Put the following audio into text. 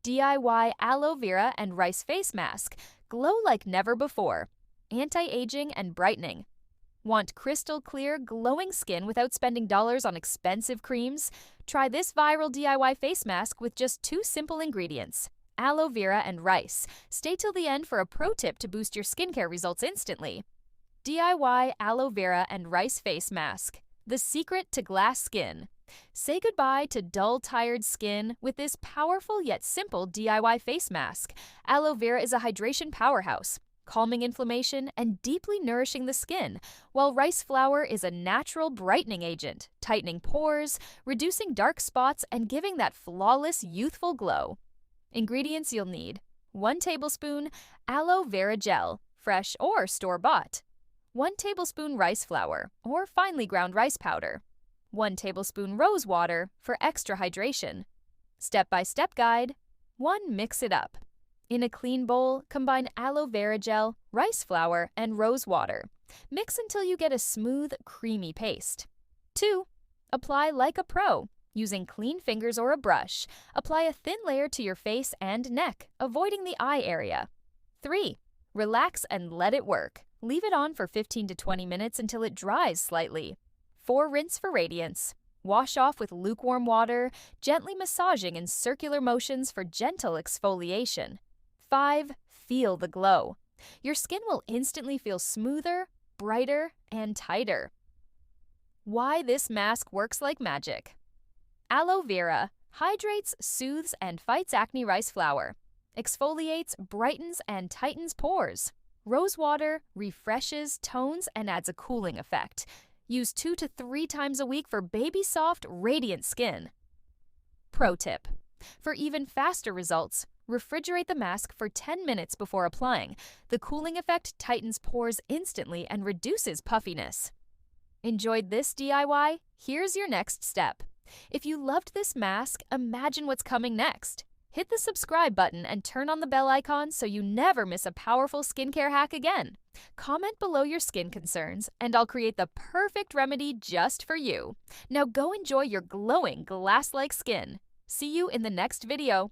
DIY Aloe Vera and Rice Face Mask. Glow like never before. Anti-aging and brightening. Want crystal clear, glowing skin without spending dollars on expensive creams? Try this viral DIY face mask with just 2 simple ingredients: aloe vera and rice. Stay till the end for a pro tip to boost your skincare results instantly. DIY Aloe Vera and Rice Face Mask. The secret to glass skin. Say goodbye to dull, tired skin with this powerful yet simple DIY face mask. Aloe vera is a hydration powerhouse, calming inflammation and deeply nourishing the skin, while rice flour is a natural brightening agent, tightening pores, reducing dark spots, and giving that flawless, youthful glow. Ingredients you'll need: 1 tablespoon aloe vera gel, fresh or store-bought, 1 tablespoon rice flour or finely ground rice powder, 1 tablespoon rose water for extra hydration. Step-by-step guide. 1. Mix it up. In a clean bowl, combine aloe vera gel, rice flour, and rose water. Mix until you get a smooth, creamy paste. 2. Apply like a pro, using clean fingers or a brush. Apply a thin layer to your face and neck, avoiding the eye area. 3. Relax and let it work. Leave it on for 15 to 20 minutes until it dries slightly. 4. Rinse for radiance. Wash off with lukewarm water, gently massaging in circular motions for gentle exfoliation. 5. Feel the glow. Your skin will instantly feel smoother, brighter, and tighter. Why this mask works like magic. Aloe vera hydrates, soothes, and fights acne rice flour. Exfoliates, brightens, and tightens pores. Rose water refreshes, tones, and adds a cooling effect. Use 2 to 3 times a week for baby-soft, radiant skin. Pro tip. For even faster results, refrigerate the mask for 10 minutes before applying. The cooling effect tightens pores instantly and reduces puffiness. Enjoyed this DIY? Here's your next step. If you loved this mask, imagine what's coming next. Hit the subscribe button and turn on the bell icon so you never miss a powerful skincare hack again. Comment below your skin concerns, and I'll create the perfect remedy just for you. Now go enjoy your glowing, glass-like skin. See you in the next video.